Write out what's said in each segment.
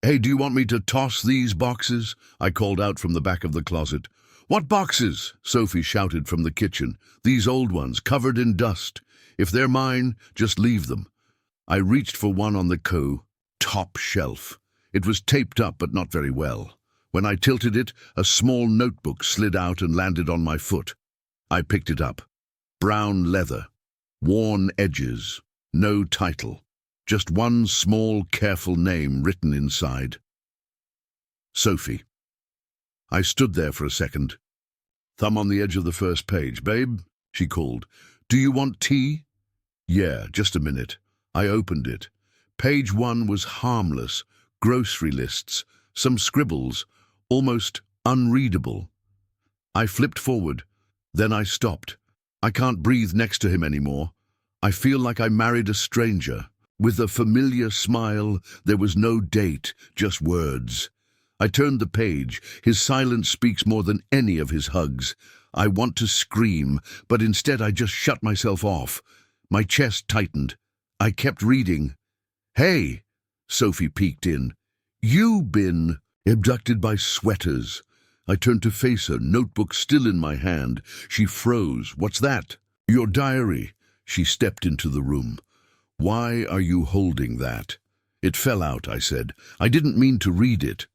"Hey, do you want me to toss these boxes?" I called out from the back of the closet. "What boxes?" Sophie shouted from the kitchen. "These old ones, covered in dust. If they're mine, just leave them." I reached for one on the top shelf. It was taped up, but not very well. When I tilted it, a small notebook slid out and landed on my foot. I picked it up. Brown leather, worn edges, no title. Just one small, careful name written inside. Sophie. I stood there for a second. Thumb on the edge of the first page. "Babe," she called. "Do you want tea?" "Yeah, just a minute." I opened it. Page 1 was harmless. Grocery lists, some scribbles, almost unreadable. I flipped forward. Then I stopped. I can't breathe next to him anymore. I feel like I married a stranger. With a familiar smile, there was no date, just words. I turned the page. His silence speaks more than any of his hugs. I want to scream, but instead I just shut myself off. My chest tightened. I kept reading. "Hey," Sophie peeked in. "You been abducted by sweaters." I turned to face her, notebook still in my hand. She froze. "What's that?" "Your diary." She stepped into the room. "Why are you holding that?" "It fell out," I said. "I didn't mean to read it."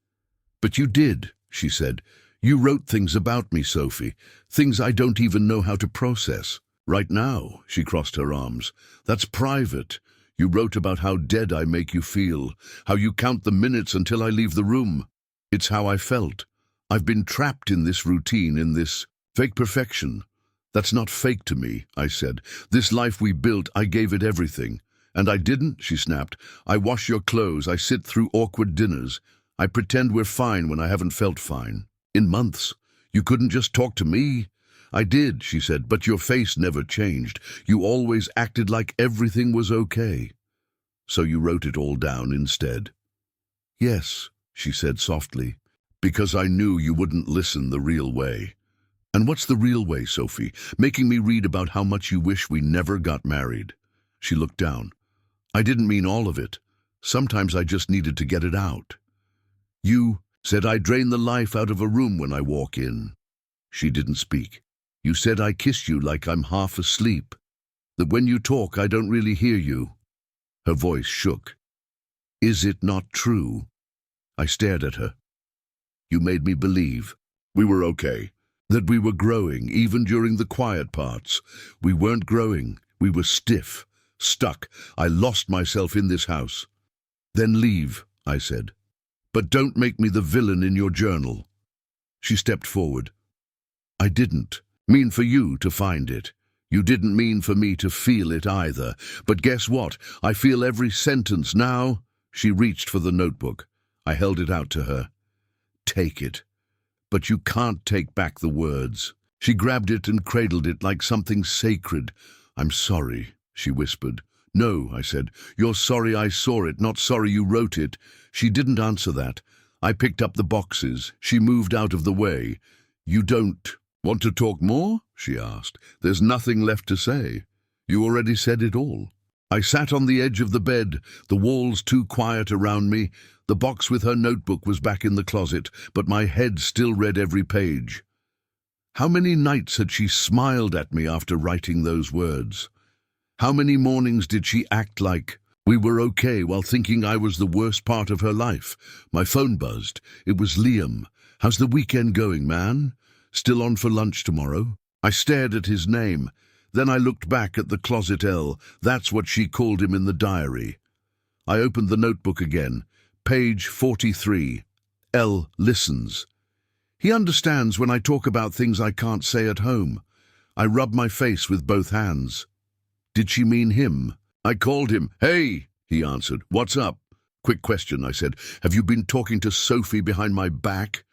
"But you did," she said. "You wrote things about me, Sophie, things I don't even know how to process." "Right now," she crossed her arms. "That's private. You wrote about how dead I make you feel, how you count the minutes until I leave the room. It's how I felt. I've been trapped in this routine, in this fake perfection." "That's not fake to me," I said. "This life we built, I gave it everything." "And I didn't," she snapped. "I wash your clothes, I sit through awkward dinners. I pretend we're fine when I haven't felt fine. In months. You couldn't just talk to me." "I did," she said, "but your face never changed. You always acted like everything was okay." "So you wrote it all down instead?" "Yes," she said softly, "because I knew you wouldn't listen the real way." "And what's the real way, Sophie? Making me read about how much you wish we never got married." She looked down. "I didn't mean all of it. Sometimes I just needed to get it out." "You said I drain the life out of a room when I walk in." She didn't speak. "You said I kiss you like I'm half asleep. That when you talk, I don't really hear you." Her voice shook. "Is it not true?" I stared at her. "You made me believe we were okay, that we were growing, even during the quiet parts. We weren't growing. We were stiff, stuck. I lost myself in this house." "Then leave," I said. "But don't make me the villain in your journal." She stepped forward. "I didn't mean for you to find it. You didn't mean for me to feel it either. But guess what? I feel every sentence now." She reached for the notebook. I held it out to her. "Take it. But you can't take back the words." She grabbed it and cradled it like something sacred. "I'm sorry," she whispered. "No," I said. "You're sorry I saw it, not sorry you wrote it." She didn't answer that. I picked up the boxes. She moved out of the way. "You don't want to talk more?" she asked. "There's nothing left to say. You already said it all." I sat on the edge of the bed, the walls too quiet around me. The box with her notebook was back in the closet, but my head still read every page. How many nights had she smiled at me after writing those words? How many mornings did she act like we were okay while thinking I was the worst part of her life? My phone buzzed. It was Liam. "How's the weekend going, man? Still on for lunch tomorrow?" I stared at his name. Then I looked back at the closet L. That's what she called him in the diary. I opened the notebook again. Page 43. L listens. "He understands when I talk about things I can't say at home." I rubbed my face with both hands. Did she mean him? I called him. "Hey," he answered. "What's up?" "Quick question," I said. "Have you been talking to Sophie behind my back?"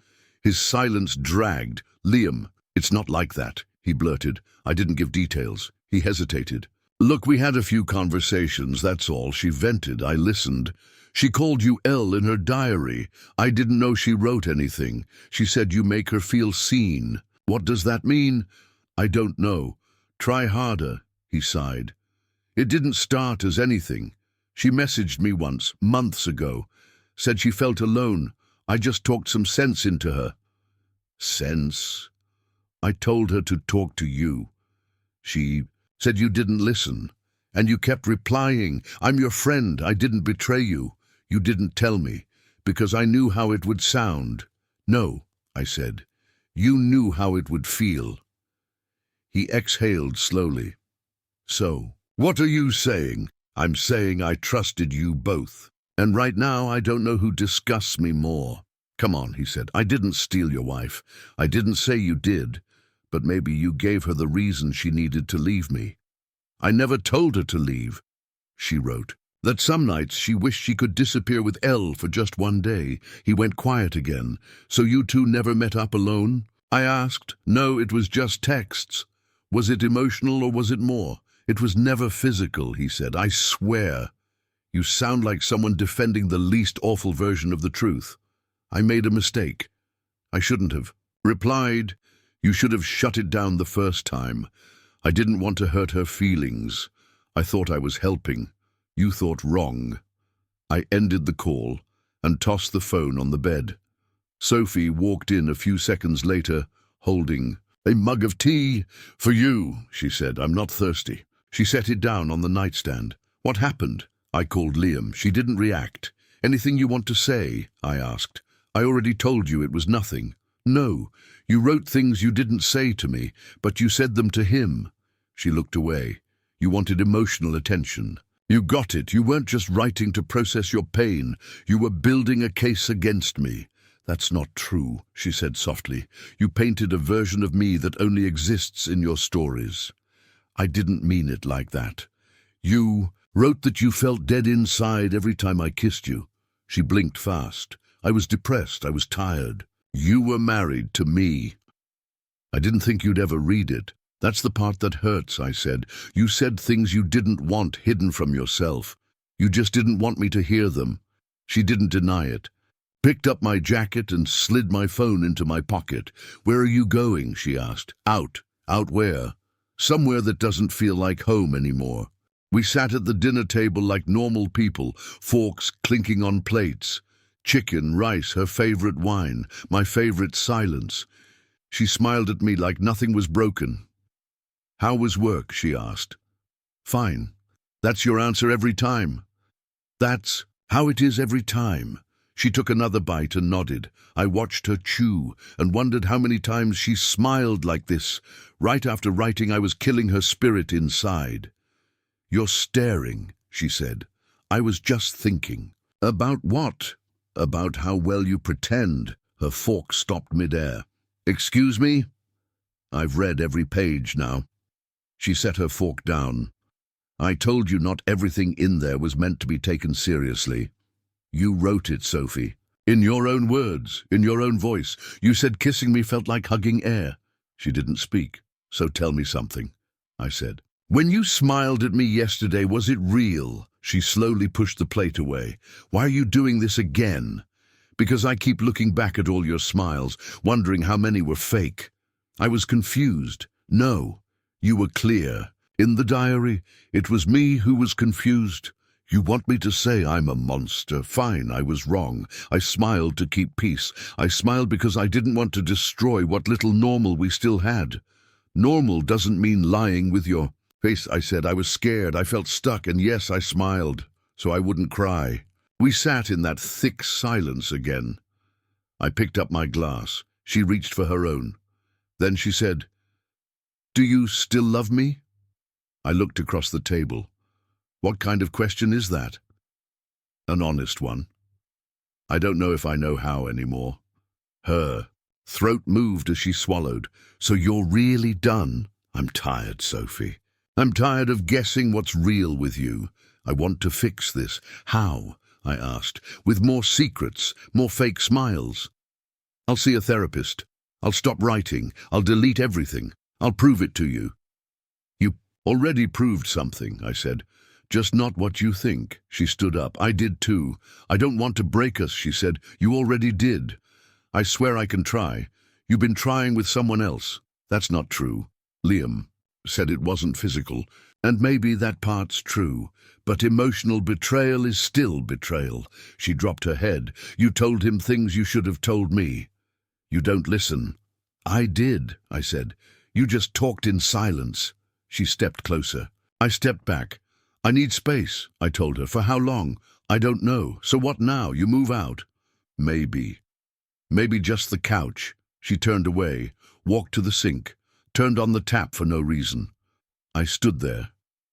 His silence dragged. "Liam, it's not like that," he blurted. I didn't give details. He hesitated. "Look, we had a few conversations, that's all." She vented. I listened. "She called you L in her diary. I didn't know she wrote anything. She said you make her feel seen. What does that mean?" "I don't know. Try harder," he sighed. "It didn't start as anything. She messaged me once, months ago. Said she felt alone. I just talked some sense into her. Sense? I told her to talk to you. She said you didn't listen. And you kept replying, I'm your friend, I didn't betray you. You didn't tell me, because I knew how it would sound. No, I said. You knew how it would feel. He exhaled slowly. So, what are you saying? I'm saying I trusted you both. And right now I don't know who disgusts me more. Come on, he said. I didn't steal your wife. I didn't say you did. But maybe you gave her the reason she needed to leave me. I never told her to leave, she wrote. That some nights she wished she could disappear with Elle for just one day. He went quiet again. So you two never met up alone? I asked. No, it was just texts. Was it emotional or was it more? It was never physical, he said. I swear. You sound like someone defending the least awful version of the truth. I made a mistake. I shouldn't have. Replied, you should have shut it down the first time. I didn't want to hurt her feelings. I thought I was helping. You thought wrong. I ended the call and tossed the phone on the bed. Sophie walked in a few seconds later, holding a mug of tea. For you, she said. I'm not thirsty. She set it down on the nightstand. What happened? I called Liam. She didn't react. Anything you want to say? I asked. I already told you it was nothing. No, you wrote things you didn't say to me, but you said them to him. She looked away. You wanted emotional attention. You got it. You weren't just writing to process your pain. You were building a case against me. That's not true, she said softly. You painted a version of me that only exists in your stories. I didn't mean it like that. You wrote that you felt dead inside every time I kissed you. She blinked fast. I was depressed. I was tired. You were married to me. I didn't think you'd ever read it. That's the part that hurts, I said. You said things you didn't want hidden from yourself. You just didn't want me to hear them. She didn't deny it. Picked up my jacket and slid my phone into my pocket. Where are you going? She asked. Out. Out where? Somewhere that doesn't feel like home anymore. We sat at the dinner table like normal people, forks clinking on plates. Chicken, rice, her favorite wine, my favorite silence. She smiled at me like nothing was broken. How was work? She asked. Fine. That's your answer every time. That's how it is every time. She took another bite and nodded. I watched her chew and wondered how many times she smiled like this. Right after writing, I was killing her spirit inside. You're staring, she said. I was just thinking. About what? About how well you pretend. Her fork stopped midair. Excuse me? I've read every page now. She set her fork down. I told you not everything in there was meant to be taken seriously. You wrote it, Sophie. In your own words, in your own voice. You said kissing me felt like hugging air. She didn't speak. So tell me something, I said. When you smiled at me yesterday, was it real? She slowly pushed the plate away. Why are you doing this again? Because I keep looking back at all your smiles, wondering how many were fake. I was confused. No, you were clear. In the diary, it was me who was confused. You want me to say I'm a monster? Fine, I was wrong. I smiled to keep peace. I smiled because I didn't want to destroy what little normal we still had. Normal doesn't mean lying with your face, I said. I was scared. I felt stuck, and yes, I smiled, so I wouldn't cry. We sat in that thick silence again. I picked up my glass. She reached for her own. Then she said, Do you still love me? I looked across the table. What kind of question is that? An honest one. I don't know if I know how anymore. Her throat moved as she swallowed. So you're really done? I'm tired, Sophie. I'm tired of guessing what's real with you. I want to fix this. How? I asked. With more secrets, more fake smiles. I'll see a therapist. I'll stop writing. I'll delete everything. I'll prove it to you. You already proved something, I said. Just not what you think. She stood up. I did too. I don't want to break us, she said. You already did. I swear I can try. You've been trying with someone else. That's not true. Liam said it wasn't physical. And maybe that part's true, but emotional betrayal is still betrayal. She dropped her head. You told him things you should have told me. You don't listen. I did, I said. You just talked in silence. She stepped closer. I stepped back. I need space, I told her. For how long? I don't know. So what now? You move out? Maybe. Maybe just the couch. She turned away, walked to the sink, turned on the tap for no reason. I stood there,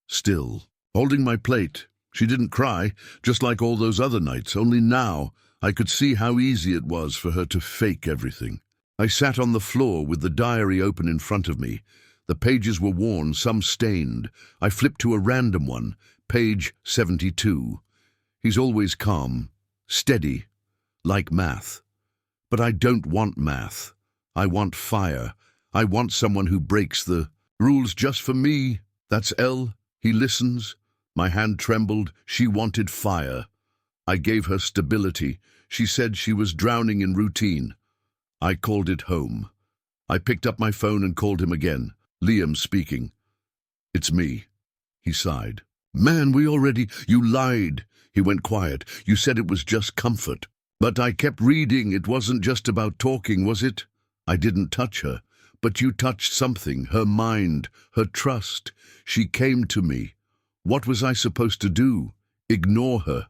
still, holding my plate. She didn't cry, just like all those other nights, only now I could see how easy it was for her to fake everything. I sat on the floor with the diary open in front of me. The pages were worn, some stained. I flipped to a random one, page 72. He's always calm, steady, like math. But I don't want math. I want fire. I want someone who breaks the rules just for me. That's L. He listens. My hand trembled. She wanted fire. I gave her stability. She said she was drowning in routine. I called it home. I picked up my phone and called him again. Liam speaking. It's me. He sighed. Man, You lied. He went quiet. You said it was just comfort. But I kept reading. It wasn't just about talking, was it? I didn't touch her. But you touched something, her mind, her trust. She came to me. What was I supposed to do? Ignore her?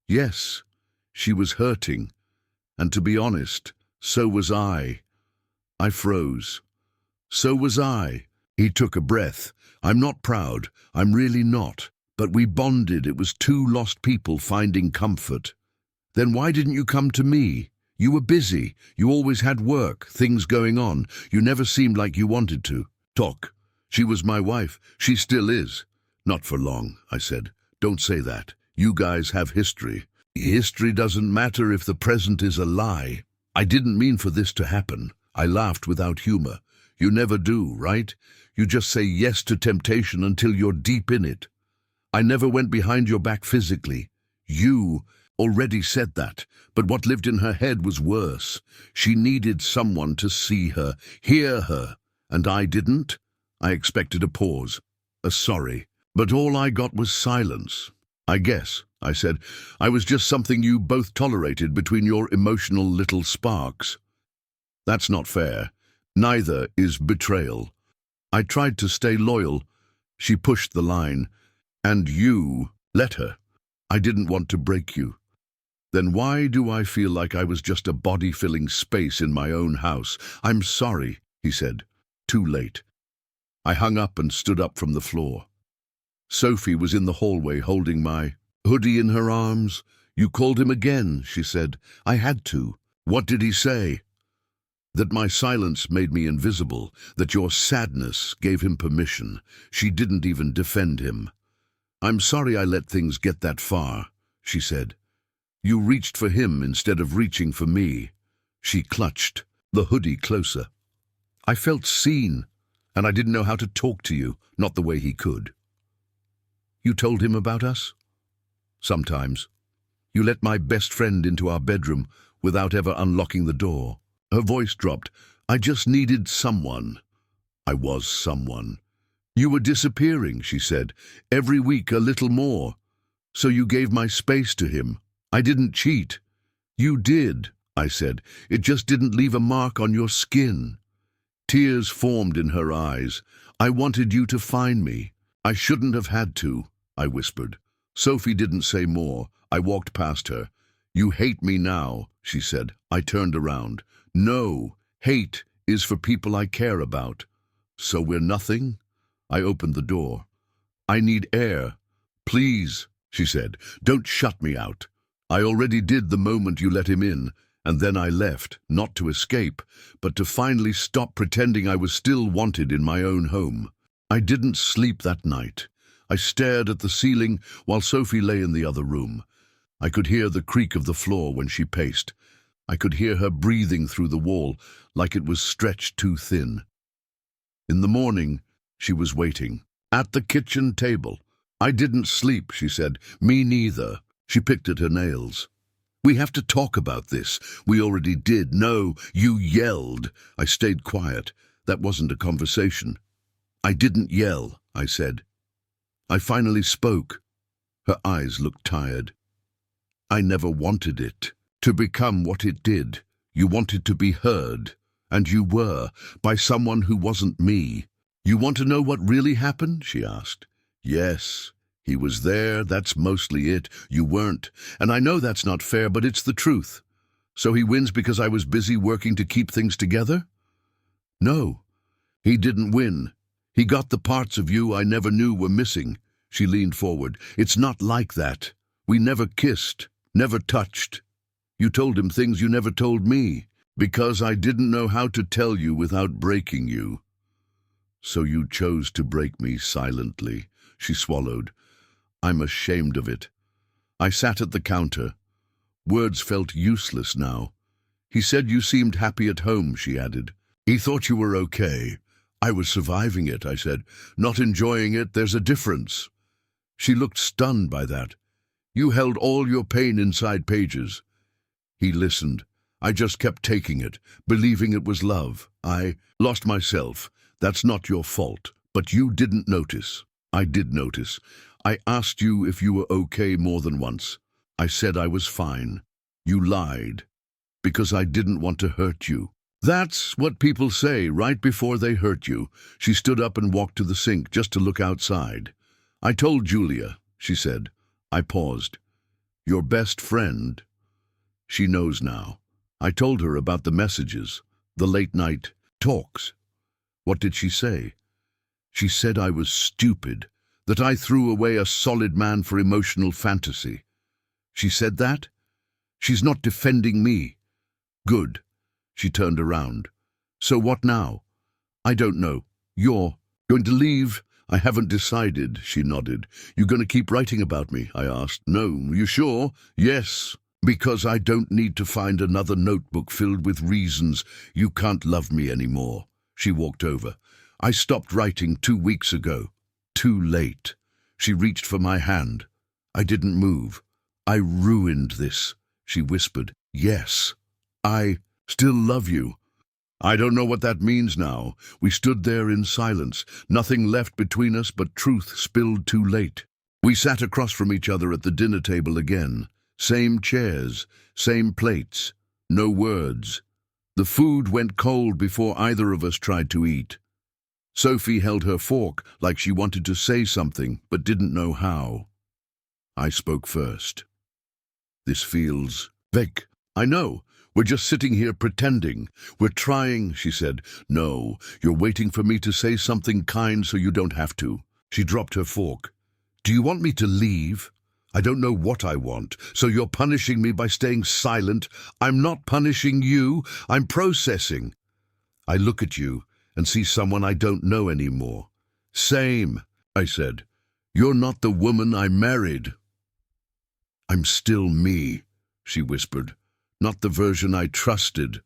Yes, she was hurting. And to be honest, so was I. I froze. So was I. He took a breath. I'm not proud. I'm really not. But we bonded. It was two lost people finding comfort. Then why didn't you come to me? You were busy. You always had work, things going on. You never seemed like you wanted to talk. She was my wife. She still is. Not for long, I said. Don't say that. You guys have history. History doesn't matter if the present is a lie. I didn't mean for this to happen. I laughed without humor. You never do, right? You just say yes to temptation until you're deep in it. I never went behind your back physically. You already said that, but what lived in her head was worse. She needed someone to see her, hear her, and I didn't. I expected a pause, a sorry, but all I got was silence. I guess, I said, I was just something you both tolerated between your emotional little sparks. That's not fair. Neither is betrayal. I tried to stay loyal. She pushed the line. And you let her. I didn't want to break you. Then why do I feel like I was just a body filling space in my own house? I'm sorry, he said. Too late. I hung up and stood up from the floor. Sophie was in the hallway holding my hoodie in her arms. You called him again, she said. I had to. What did he say? That my silence made me invisible, that your sadness gave him permission. She didn't even defend him. I'm sorry I let things get that far, she said. You reached for him instead of reaching for me. She clutched the hoodie closer. I felt seen, and I didn't know how to talk to you, not the way he could. You told him about us? Sometimes. You let my best friend into our bedroom without ever unlocking the door. Her voice dropped. I just needed someone. I was someone. You were disappearing, she said. Every week a little more. So you gave my space to him. I didn't cheat. You did, I said. It just didn't leave a mark on your skin. Tears formed in her eyes. I wanted you to find me. I shouldn't have had to, I whispered. Sophie didn't say more. I walked past her. You hate me now, she said. I turned around. No, hate is for people I care about. So we're nothing? I opened the door. I need air. Please, she said. Don't shut me out. I already did the moment you let him in, and then I left, not to escape, but to finally stop pretending I was still wanted in my own home. I didn't sleep that night. I stared at the ceiling while Sophie lay in the other room. I could hear the creak of the floor when she paced. I could hear her breathing through the wall like it was stretched too thin. In the morning, she was waiting, at the kitchen table. I didn't sleep, she said. Me neither. She picked at her nails. We have to talk about this. We already did. No, you yelled. I stayed quiet. That wasn't a conversation. I didn't yell, I said. I finally spoke. Her eyes looked tired. I never wanted it to become what it did. You wanted to be heard, and you were, by someone who wasn't me. You want to know what really happened? She asked. Yes. He was there, that's mostly it. You weren't. And I know that's not fair, but it's the truth. So he wins because I was busy working to keep things together? No. He didn't win. He got the parts of you I never knew were missing. She leaned forward. It's not like that. We never kissed, never touched. You told him things you never told me, because I didn't know how to tell you without breaking you. So you chose to break me silently. She swallowed. I'm ashamed of it. I sat at the counter. Words felt useless now. He said you seemed happy at home, she added. He thought you were okay. I was surviving it, I said. Not enjoying it, there's a difference. She looked stunned by that. You held all your pain inside pages. He listened. I just kept taking it, believing it was love. I lost myself. That's not your fault. But you didn't notice. I did notice. I asked you if you were okay more than once. I said I was fine. You lied. Because I didn't want to hurt you. That's what people say right before they hurt you. She stood up and walked to the sink just to look outside. I told Julia, she said. I paused. Your best friend. She knows now. I told her about the messages, the late-night talks. What did she say? She said I was stupid, that I threw away a solid man for emotional fantasy. She said that? She's not defending me. Good. She turned around. So what now? I don't know. You're going to leave? I haven't decided, she nodded. You going to keep writing about me? I asked. No. You sure? Yes. Because I don't need to find another notebook filled with reasons you can't love me anymore. She walked over. I stopped writing 2 weeks ago. Too late. She reached for my hand. I didn't move. I ruined this, she whispered. Yes. I still love you. I don't know what that means now. We stood there in silence, nothing left between us but truth spilled too late. We sat across from each other at the dinner table again. Same chairs, same plates, no words. The food went cold before either of us tried to eat. Sophie held her fork like she wanted to say something but didn't know how. I spoke first. This feels fake. I know. We're just sitting here pretending. We're trying, she said. No, you're waiting for me to say something kind so you don't have to. She dropped her fork. Do you want me to leave? I don't know what I want, so you're punishing me by staying silent. I'm not punishing you. I'm processing. I look at you and see someone I don't know anymore. Same, I said. You're not the woman I married. I'm still me, she whispered. Not the version I trusted.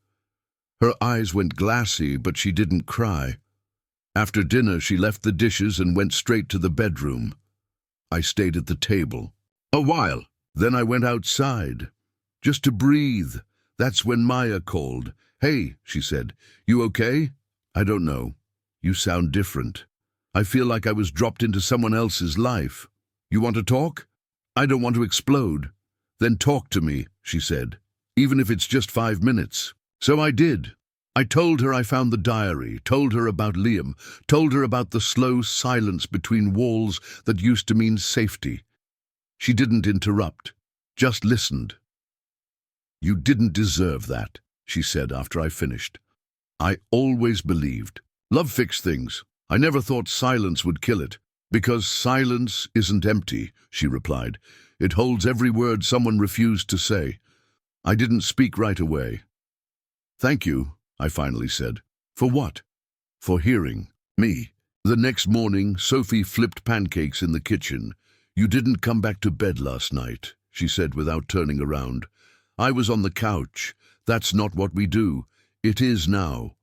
Her eyes went glassy, but she didn't cry. After dinner, she left the dishes and went straight to the bedroom. I stayed at the table. A while. Then I went outside. Just to breathe. That's when Maya called. Hey, she said. You okay? I don't know. You sound different. I feel like I was dropped into someone else's life. You want to talk? I don't want to explode. Then talk to me, she said. Even if it's just 5 minutes. So I did. I told her I found the diary, told her about Liam, told her about the slow silence between walls that used to mean safety. She didn't interrupt, just listened. You didn't deserve that, she said after I finished. I always believed. Love fixed things. I never thought silence would kill it. Because silence isn't empty, she replied. It holds every word someone refused to say. I didn't speak right away. Thank you, I finally said. For what? For hearing me. The next morning, Sophie flipped pancakes in the kitchen. You didn't come back to bed last night, she said without turning around. I was on the couch. That's not what we do. It is now.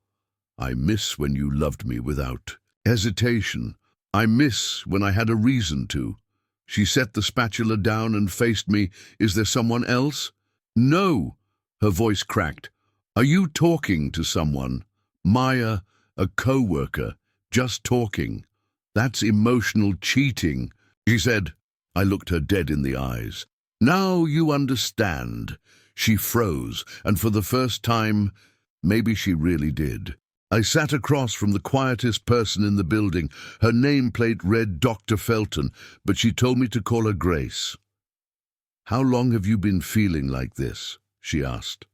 I miss when you loved me without hesitation. I miss when I had a reason to. She set the spatula down and faced me. Is there someone else? No, her voice cracked. Are you talking to someone? Maya, a co-worker, just talking. That's emotional cheating. she said. I looked her dead in the eyes. Now you understand. She froze, and for the first time, maybe she really did. I sat across from the quietest person in the building. Her nameplate read Dr. Felton, but she told me to call her Grace. "How long have you been feeling like this?" she asked.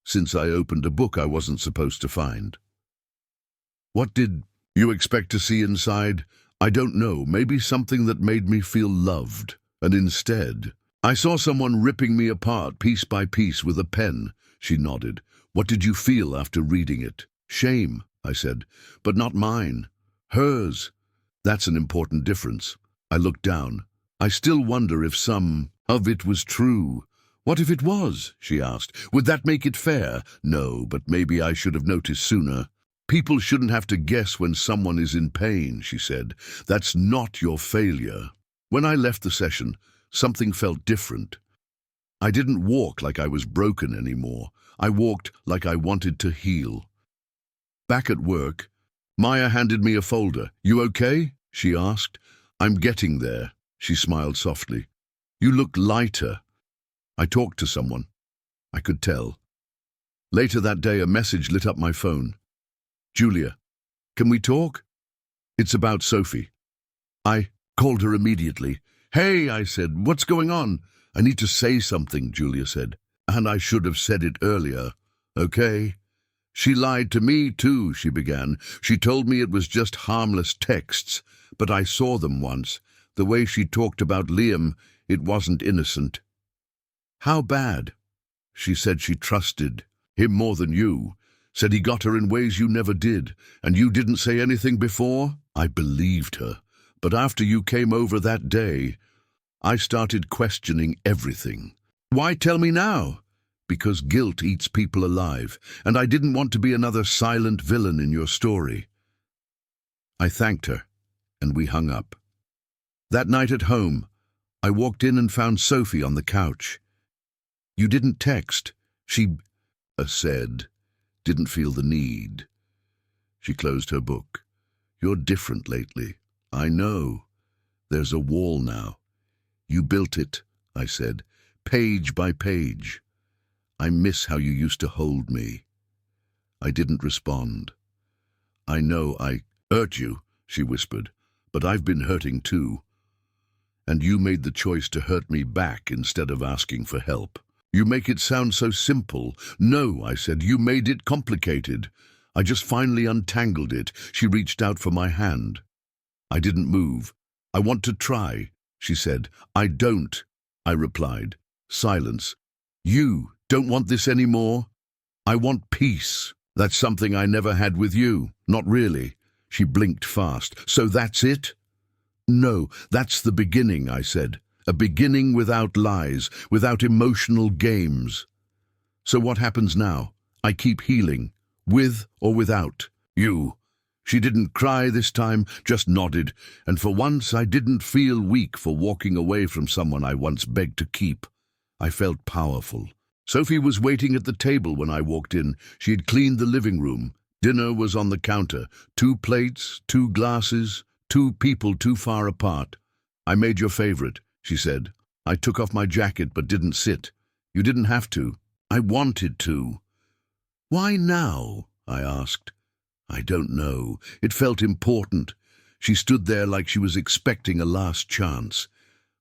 "Since I opened a book I wasn't supposed to find." "What did you expect to see inside?" "I don't know, maybe something that made me feel loved. And instead, I saw someone ripping me apart piece by piece with a pen." She nodded. "What did you feel after reading it?" "Shame," I said, "but not mine. Hers. That's an important difference." I looked down. "I still wonder if some of it was true." "What if it was?" she asked. "Would that make it fair?" "No, but maybe I should have noticed sooner." "People shouldn't have to guess when someone is in pain," she said. "That's not your failure." When I left the session, something felt different. I didn't walk like I was broken anymore. I walked like I wanted to heal. Back at work, Maya handed me a folder. "You okay?" she asked. "I'm getting there," she smiled softly. "You look lighter." I talked to someone. I could tell. Later that day, a message lit up my phone. "Julia, can we talk?" "It's about Sophie." I called her immediately. "Hey," I said, "what's going on?" "I need to say something," Julia said. "And I should have said it earlier." "Okay." "She lied to me too," she began. "She told me it was just harmless texts, but I saw them once. The way she talked about Liam, it wasn't innocent." "How bad?" "She said she trusted him more than you. Said he got her in ways you never did, and you didn't say anything before." I believed her, but after you came over that day, I started questioning everything. "Why tell me now?" "Because guilt eats people alive, and I didn't want to be another silent villain in your story." I thanked her, and we hung up. That night at home, I walked in and found Sophie on the couch. "You didn't text," she said. "Didn't feel the need." She closed her book. "You're different lately." "I know. There's a wall now." "You built it," I said, "page by page. I miss how you used to hold me." I didn't respond. "I know I hurt you," she whispered, "but I've been hurting too. And you made the choice to hurt me back instead of asking for help." "You make it sound so simple." "No," I said, "you made it complicated." I just finally untangled it. She reached out for my hand. I didn't move. "I want to try," she said. "I don't," I replied. Silence. "You don't want this anymore?" "I want peace. That's something I never had with you." "Not really." She blinked fast. "So that's it?" "No, that's the beginning," I said. "A beginning without lies, without emotional games." "So what happens now?" "I keep healing, with or without you." She didn't cry this time, just nodded, and for once I didn't feel weak for walking away from someone I once begged to keep. I felt powerful. Sophie was waiting at the table when I walked in. She had cleaned the living room. Dinner was on the counter. 2 plates, 2 glasses, 2 people too far apart. "I made your favorite," she said. I took off my jacket but didn't sit. "You didn't have to." "I wanted to." "Why now?" I asked. "I don't know. It felt important." She stood there like she was expecting a last chance.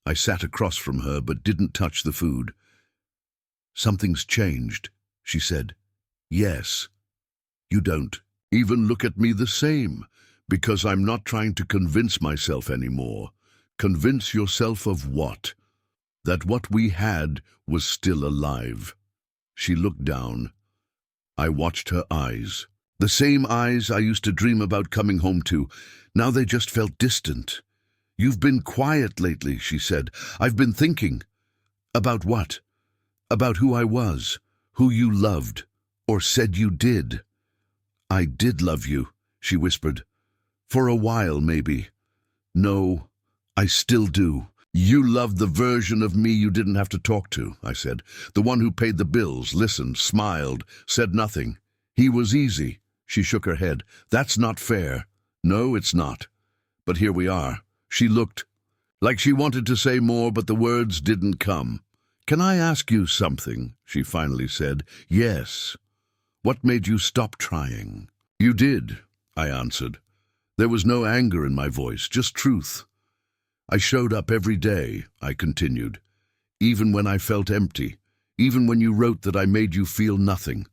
I sat across from her but didn't touch the food. "Something's changed," she said. "Yes. You don't even look at me the same, because I'm not trying to convince myself anymore." "Convince yourself of what?" "That what we had was still alive." She looked down. I watched her eyes. The same eyes I used to dream about coming home to. Now they just felt distant. "You've been quiet lately," she said. "I've been thinking." "About what?" "About who I was, who you loved, or said you did." "I did love you," she whispered. "For a while, maybe." "No, I still do." "You loved the version of me you didn't have to talk to," I said. "The one who paid the bills, listened, smiled, said nothing. He was easy." She shook her head. "That's not fair." "No, it's not. But here we are." She looked like she wanted to say more, but the words didn't come. "Can I ask you something?" she finally said. "Yes. What made you stop trying?" "You did," I answered. There was no anger in my voice, just truth. "I showed up every day," I continued, "even when I felt empty, even when you wrote that I made you feel nothing.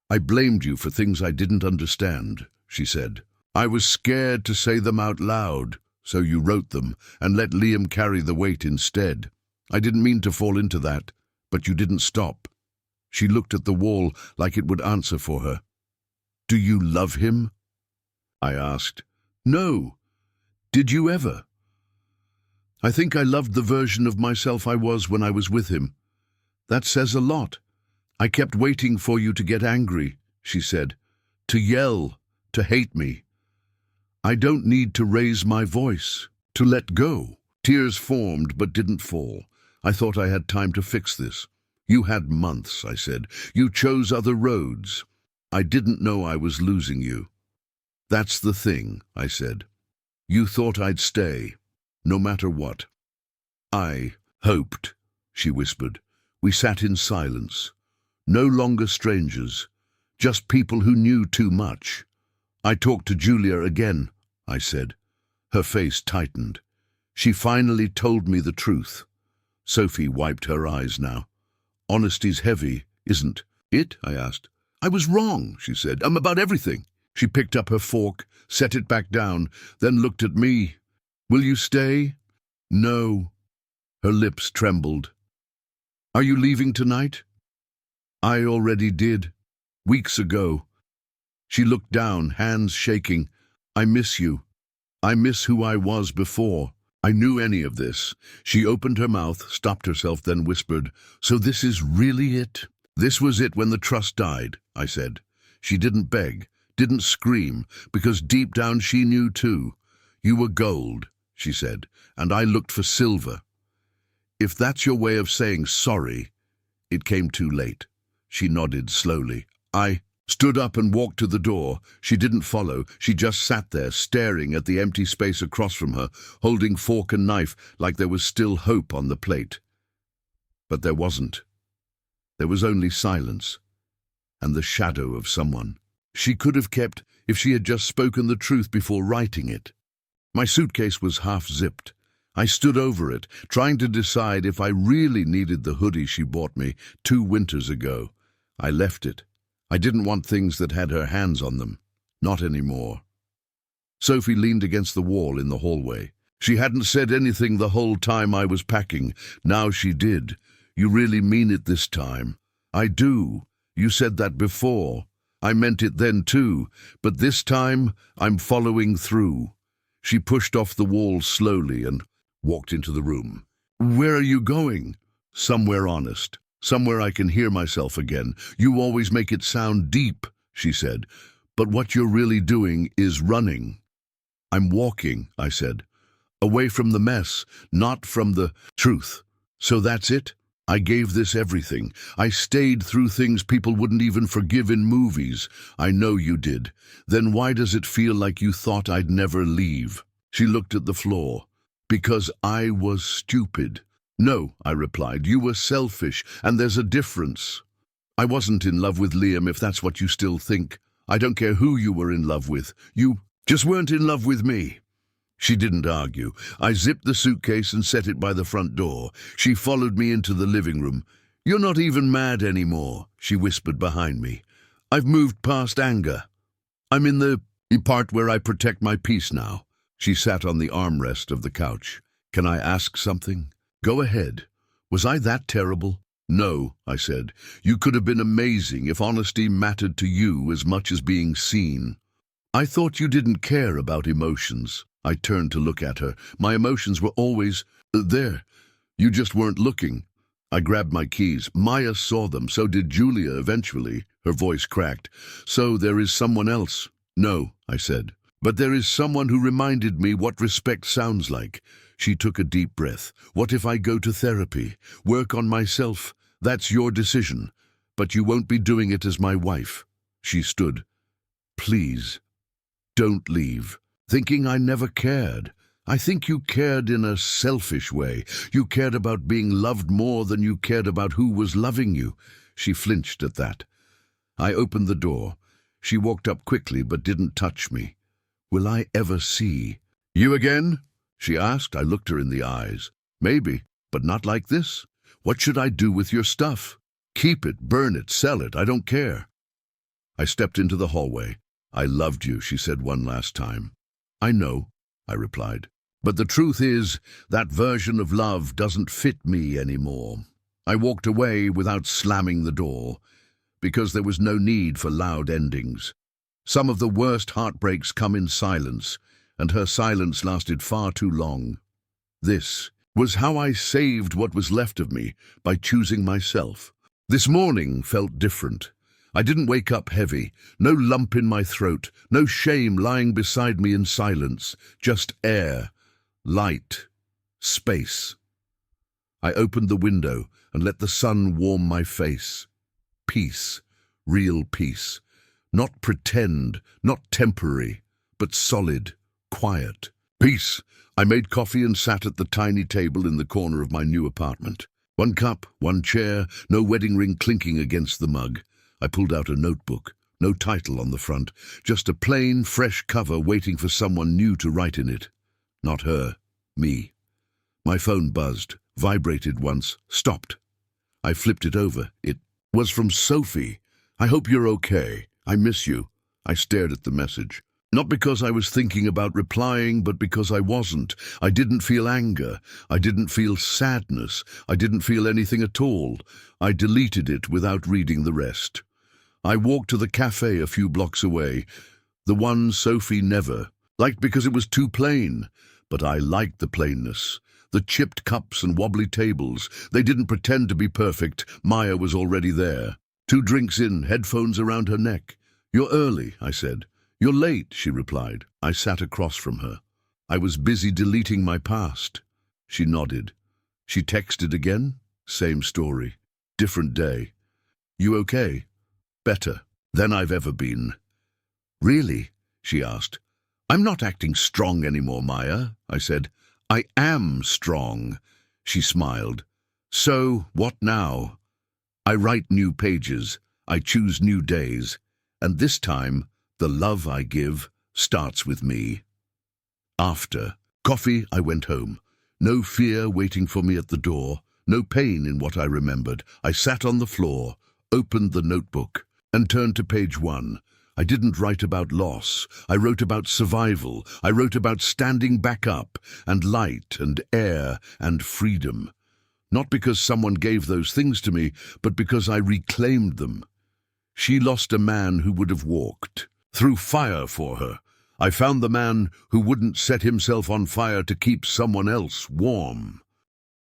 I blamed you for things I didn't understand," she said. "I was scared to say them out loud, so you wrote them and let Liam carry the weight instead. I didn't mean to fall into that, but you didn't stop." She looked at the wall like it would answer for her. "Do you love him?" I asked. "No. Did you ever?" "I think I loved the version of myself I was when I was with him. That says a lot. I kept waiting for you to get angry," she said, "to yell, to hate me. I don't need to raise my voice, to let go." Tears formed but didn't fall. I thought I had time to fix this. "You had months," I said. "You chose other roads. I didn't know I was losing you." "That's the thing," I said. "You thought I'd stay, no matter what." "I hoped," she whispered. We sat in silence. No longer strangers, just people who knew too much. "I talked to Julia again," I said. Her face tightened. "She finally told me the truth." Sophie wiped her eyes now. "Honesty's heavy, isn't it?" I asked. "I was wrong," she said. About everything." She picked up her fork, set it back down, then looked at me. "Will you stay?" "No." Her lips trembled. "Are you leaving tonight?" "I already did. Weeks ago." She looked down, hands shaking. "I miss you. I miss who I was before." I knew any of this. She opened her mouth, stopped herself, then whispered, "So this is really it?" "This was it when the trust died," I said. She didn't beg, didn't scream, because deep down she knew too. "You were gold," she said, "and I looked for silver." "If that's your way of saying sorry." It came too late. She nodded slowly. I stood up and walked to the door. She didn't follow. She just sat there, staring at the empty space across from her, holding fork and knife like there was still hope on the plate. But there wasn't. There was only silence and the shadow of someone she could have kept if she had just spoken the truth before writing it. My suitcase was half-zipped. I stood over it, trying to decide if I really needed the hoodie she bought me 2 winters ago. I left it. I didn't want things that had her hands on them. Not anymore. Sophie leaned against the wall in the hallway. She hadn't said anything the whole time I was packing. Now she did. "You really mean it this time?" "I do. You said that before. I meant it then too. But this time, I'm following through." She pushed off the wall slowly and walked into the room. "Where are you going?" "Somewhere honest. Somewhere I can hear myself again. You always make it sound deep," she said. "But what you're really doing is running." "I'm walking," I said. "Away from the mess, not from the truth." "So that's it? I gave this everything. I stayed through things people wouldn't even forgive in movies. I know you did. Then why does it feel like you thought I'd never leave?" She looked at the floor. "Because I was stupid." "No," I replied, "you were selfish, and there's a difference. I wasn't in love with Liam, if that's what you still think. I don't care who you were in love with. You just weren't in love with me." She didn't argue. I zipped the suitcase and set it by the front door. She followed me into the living room. "You're not even mad anymore," she whispered behind me. "I've moved past anger. I'm in the part where I protect my peace now." She sat on the armrest of the couch. "Can I ask something?" "Go ahead. Was I that terrible?" "No," I said. "You could have been amazing if honesty mattered to you as much as being seen." "I thought you didn't care about emotions." I turned to look at her. "My emotions were always there. You just weren't looking." I grabbed my keys. "Maya saw them. So did Julia eventually." Her voice cracked. "So there is someone else?" "No," I said. "But there is someone who reminded me what respect sounds like." She took a deep breath. "What if I go to therapy? Work on myself? That's your decision. But you won't be doing it as my wife." She stood. "Please, don't leave." Thinking I never cared. I think you cared in a selfish way. You cared about being loved more than you cared about who was loving you." She flinched at that. I opened the door. She walked up quickly but didn't touch me. "Will I ever see?" "You again?" she asked. I looked her in the eyes. "Maybe, but not like this. What should I do with your stuff? Keep it, burn it, sell it, I don't care." I stepped into the hallway. "I loved you," she said one last time. "I know," I replied. "But the truth is, that version of love doesn't fit me anymore." I walked away without slamming the door, because there was no need for loud endings. Some of the worst heartbreaks come in silence, and her silence lasted far too long. This was how I saved what was left of me, by choosing myself. This morning felt different. I didn't wake up heavy, no lump in my throat, no shame lying beside me in silence, just air, light, space. I opened the window and let the sun warm my face. Peace, real peace. Not pretend, not temporary, but solid, quiet. Peace. I made coffee and sat at the tiny table in the corner of my new apartment. One cup, one chair, no wedding ring clinking against the mug. I pulled out a notebook, no title on the front, just a plain, fresh cover waiting for someone new to write in it. Not her, me. My phone buzzed, vibrated once, stopped. I flipped it over. It was from Sophie. "I hope you're okay. I miss you." I stared at the message. Not because I was thinking about replying, but because I wasn't. I didn't feel anger. I didn't feel sadness. I didn't feel anything at all. I deleted it without reading the rest. I walked to the cafe a few blocks away, the one Sophie never liked because it was too plain. But I liked the plainness. The chipped cups and wobbly tables. They didn't pretend to be perfect. Maya was already there. 2 drinks in, headphones around her neck. "You're early," I said. "You're late," she replied. I sat across from her. "I was busy deleting my past." She nodded. She texted again. Same story. Different day. "You okay?" "Better than I've ever been." "Really?" she asked. "I'm not acting strong anymore, Maya," I said. "I am strong." She smiled. "So, what now?" "I write new pages. I choose new days. And this time, the love I give starts with me." After coffee, I went home. No fear waiting for me at the door. No pain in what I remembered. I sat on the floor, opened the notebook, and turned to page 1. I didn't write about loss. I wrote about survival. I wrote about standing back up, and light, and air, and freedom. Not because someone gave those things to me, but because I reclaimed them. She lost a man who would have walked through fire for her. I found the man who wouldn't set himself on fire to keep someone else warm.